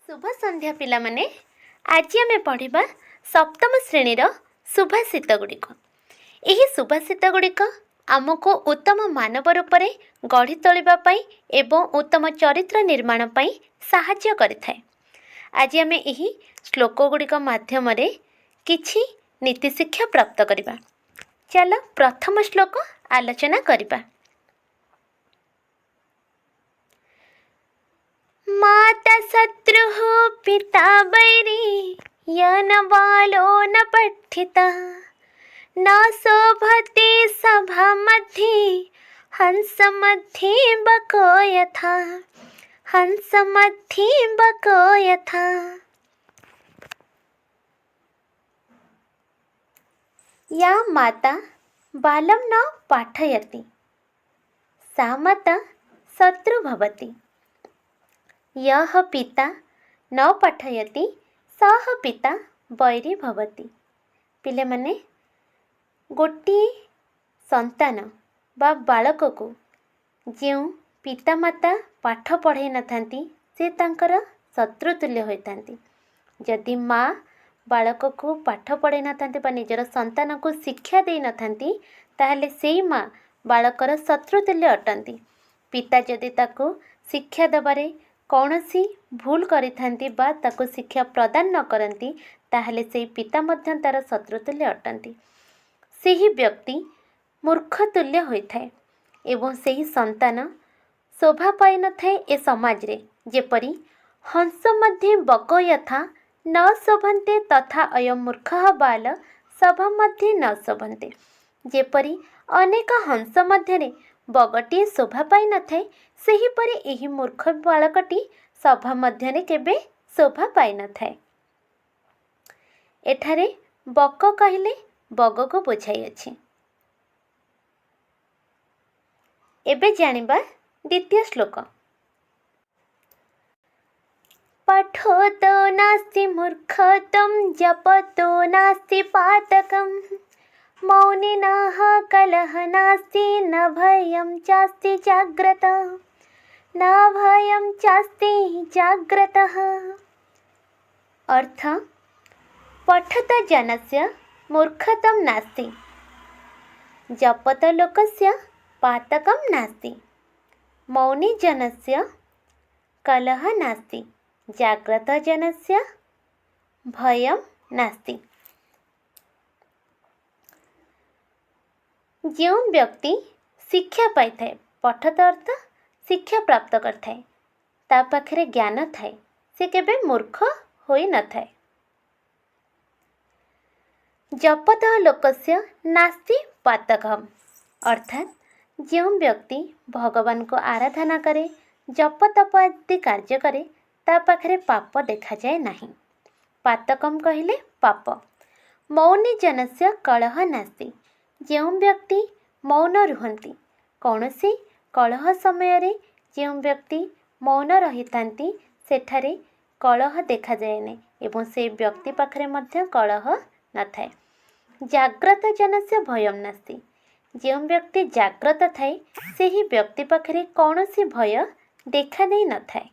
शुभ संध्या पिला माने आज आम पढ़ा सप्तम श्रेणीर सुभाषित गुड़िक। यह सुभाषित गुड़िक आमको उत्तम मानव रूप में गढ़ी तोड़ापी एवं उत्तम चरित्र निर्माण पर साहाय्य करिथाए। आज आम यही श्लोक गुड़िक माध्यम किछि नीति शिक्षा प्राप्त करवा। चल प्रथम श्लोक आलोचना करवा। माता शत्रुः पिता वैरी यन बालो न पठितः न शोभते सभा मध्ये हंस मध्ये बको यथा हंस मध्ये बको यथा। या माता बालं न पाठयति सा माता शत्रु भवति। यह पिता न पाठयति सह पिता वैरी भवति। पिले माने गोटे संतान बा बालक को जो पिता माता पाठ पढ़ाई न थांती से तांकर शत्रु तुल्य होइतांती। जदि माँ बालक को पाठ पढ़ाई न थांती बा निजर संतान को शिक्षा दे न थांती ताहले सेई माँ बालकर शत्रु तुल्य अटंती। पिता जदि ताको शिक्षा दबारे कौनसी भूल करिथांती बा ताको शिक्षा प्रदान न करती ताहले से पिता मध्य तार शत्रुतुल्य अटंती। सेही व्यक्ति मूर्ख तुल्य होइथाए एवं सेही संतान शोभा पाई न थाए ए समाज रे। जेपरि हंस मध्ये बको यथा न शोभन्ते तथा अयम मूर्खः बाल सभा मध्ये न शोभन्ते। जेपरि अनेक हंस मध्य बगटी शोभा पाई न थाए सेहीपरि एही मूर्ख बालकटी सभा मध्य केबे शोभा पाई न थाए। एठारे बक कहले बग को बुझाई अछि। एबे जानिबा द्वितीय श्लोक। पठोतो नास्ति मूर्खत्वं जपतो नास्ति पातकम् मौनिनः कलह नास्ति न भयं चास्ति जाग्रत न भयं चास्ति जाग्रतः। अर्थ पठत जनस्य मूर्खत्वं नास्ति जपत लोकस्य पातकं नास्ति मौनी जनस्य कलह नास्ति जाग्रत जनस्य भयं नास्ति। जो व्यक्ति शिक्षा पाई थाए पठत अर्थ शिक्षा प्राप्त करथाए ता पाखरे ज्ञान थाए से केबे मूर्ख होई न थाए। जपतः लोकस्य नास्ति पातकम् अर्थात जो व्यक्ति भगवान को आराधना करे जप तप आदि कार्य करे ता पाखरे पाप देखा जाए नहीं। पातकम कहले पाप। मौनी जनस्य कलह नास्ति जो व्यक्ति मौन रुहंती कौनसी कलह समय रे जो व्यक्ति मौन रही थांती सेठारे कलह देखा जाए नहीं एवं से व्यक्ति पाखरे मध्य कलह न थाए। जाग्रत जनस्य भयम नास्ति जो व्यक्ति जाग्रत थाए सेही व्यक्ति पाखरे कौनसी भय देखा दे न थाए।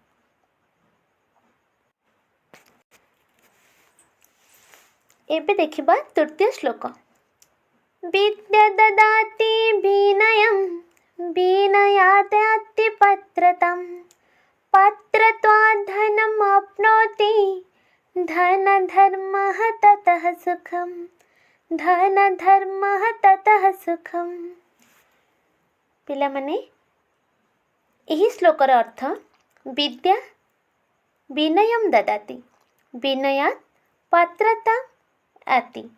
एबे देखिबा तृतीय श्लोक। विद्या ददाति विनयं विनयादयाति पात्रतां पात्रत्वात् धनम् आप्नोति धनधर्मः ततः सुखम् धनधर्मः ततः सुखम्। पिला माने एही श्लोकर अर्थ विद्या विनयं ददाति विनयात् पात्रता आति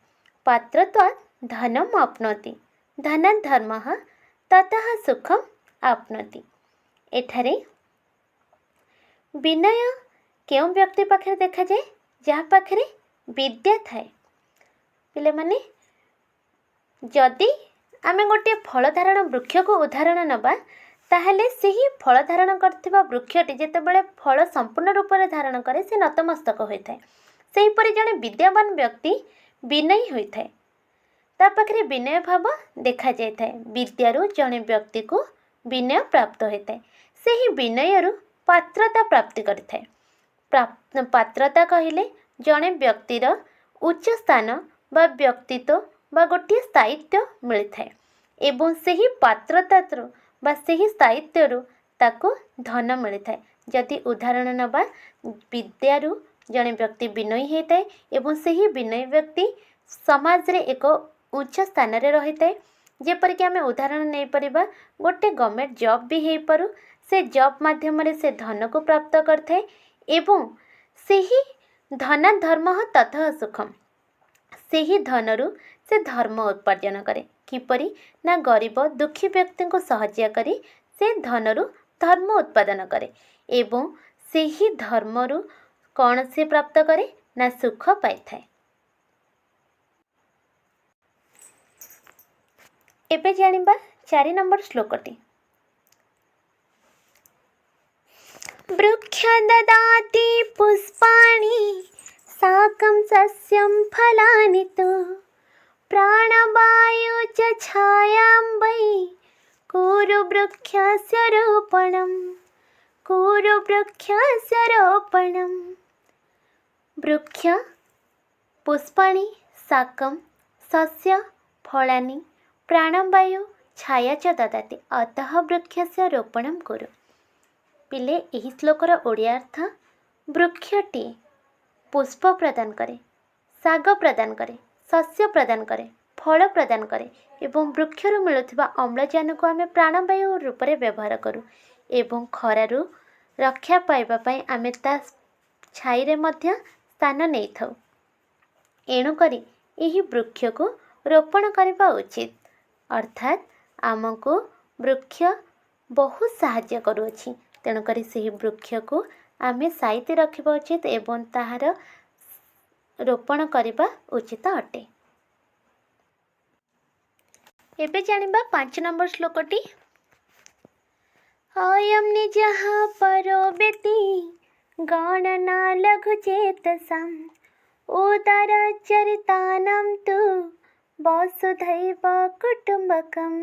पात्रत्वात् धनम आप्नोति धनधर्मः ततः सुखम आप्नोति। एठारे विनय केउं व्यक्ति पाखरे देखा जाए जहाँ पाखरे विद्या थाए। पिले माने जदि आमे गोटे फल धारण वृक्ष को उदाहरण नबा ताहले सेही फल धारण करथिबा वृक्षटी जेतेबेले फल संपूर्ण रूप में धारण करे से नतमस्तक होइथाए। सेहीपरि जणे विद्यावान व्यक्ति विनयी होइथाए ता पाखरे विनय भाव देखा जाए थाए। विद्यारू जड़े व्यक्ति को विनय प्राप्त होता है। से ही विनयरू पात्रता प्राप्ति करिथाए। पात्रता कहले जड़े व्यक्तिर उच्च स्थान बा व्यक्तित्व बा गोटे स्थायित्व मिलता है एवं सही पात्रता बा सही स्थायित्व ताको धन मिलता है। जदि उदाहरण नबा विद्यारू जड़े व्यक्ति विनयी होता है एवं सही विनयी व्यक्ति समाज रे एक उच्च स्थान रे रही है। जेपरिक आम उदाहरण नहीं पारिबा गोटे गवर्नमेंट जॉब भी हो पारू से जॉब माध्यम से धन को प्राप्त करते एवं सही धना धर्म ततः सुखम सही धनरु से धर्म उपार्जन करे किपरि ना गरीब दुखी व्यक्ति को सहज्य करी से धनरु धर्म उत्पादन करे एवं सही धर्मरु कौन से प्राप्त करे ना सुख पाई थाए। एबे जानिबा 4 नंबर श्लोकटी वृक्ष ददाति पुष्पाणि साकं सस्यं फलानि तु प्राणवायु च छायां वै कुरु वृक्षस्य रोपणं कुरु वृक्षस्य रोपणं। वृक्ष पुष्पाणि साकं सस्य फलानि प्राणवायु छाया च ददाति अतः वृक्षस्य रोपणं कुरु। पिले यही श्लोकर ओडिया अर्थ वृक्षटी पुष्प प्रदान करे शाग प्रदान करे शस्य प्रदान करे फल प्रदान करे एवं वृक्षरु मिलुथिबा अम्लजान को आमे प्राणवायु रूप में व्यवहार करूँ एवं खरारु रक्षा पाइबा पई आमे ता छाई रे मध्य स्थान नहीं थाउ। एणु करी यही वृक्ष को रोपण करबा उचित अर्थात आमको वृक्ष बहुत साहाय्य करुअछि तेणुकरी से वृक्ष को आमे साइती रखा उचित एवं ताहार रोपण करने उचित अटे। एबे जानिबा 5 नंबर श्लोकटी अयं निजः परो वेति गणना लघु चेतसाम् उदरचरितानां तु वसुधैव कुटुम्बकम्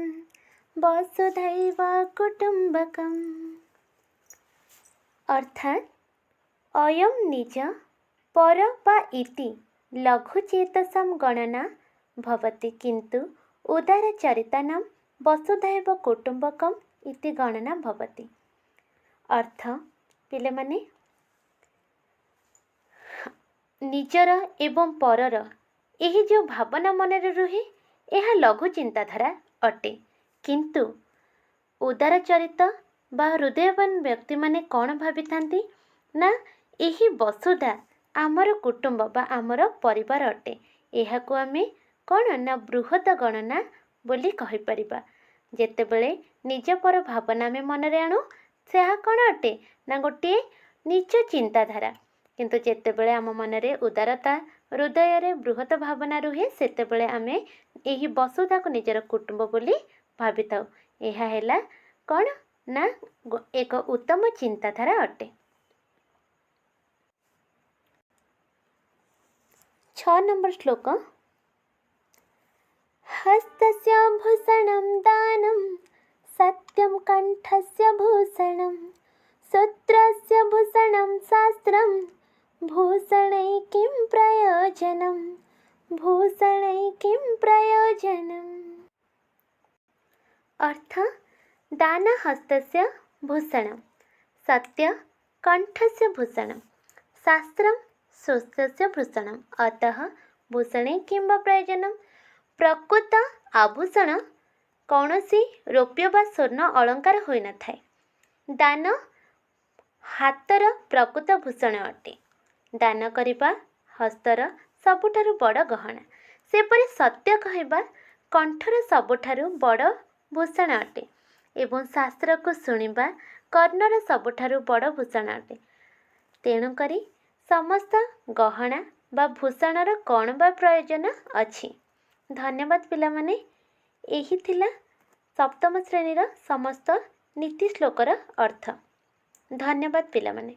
वसुधैव कुटुम्बकम्। अर्थात अयम निज पर बा इति लघुचेतसां गणना भवति किंतु उदारचरितानां वसुधैव कुटुम्बकम् इति गणना भवति। अर्थ पिले माने निजर एवं परर यही जो भावना मनरे रुहे यह लघु चिंताधारा अटे किंतु उदारचरित बा हृदयवान व्यक्ति माने कौन भावी थांती ना यही वसुधा आमर कुटुंब बा आमर परिवार अटे। यह को आमे कौन ना बृहत गणना बोली कहि परिबा। जेतेबेले निज पर भावना में मनरे आणु से कौन अटे ना गोटे नीच चिंताधारा किंतु जेतेबेले आम मनरे उदारता हृदय रे बृहत भावना रुहे सेतेबेले आमे यही वसुधा को निजर कुटुंब बोली भावी थाउ। यह हैला कौन ना एक उत्तम चिंताधारा अटे। 6 नंबर श्लोक हस्तस्य भूषणं दानं सत्यं कंठस्य भूषणं सूत्रस्य भूषणं शास्त्रं भूषणै किं प्रयोजनं भूषणै किं प्रयोजनम्। अर्थ दान हस्तस्य भूषणं सत्य कंठस्य भूषणं शास्त्रं सूत्रस्य भूषणम् अतः भूषणे किं प्रयोजनम्। प्रकृत आभूषण कौनसी रौप्य बा स्वर्ण अलंकार होई न थाए। दान हातर प्रकृत भूषण अटे। दान करिबा हस्तर सबुठारु बड़ गहना सेपरि सत्य कहबा कंठर सबुठारु बड़ भूषण अटे एवं शास्त्र को शुणिबा कर्णर सबुठारु बड़ भूषण अटे। तेणु करी समस्त गहना बा भूषणर कौन बा प्रयोजन अछि। धन्यवाद पिलामाने। एही थिला सप्तम श्रेणीर समस्त नीति श्लोकर अर्थ। धन्यवाद पिलामाने।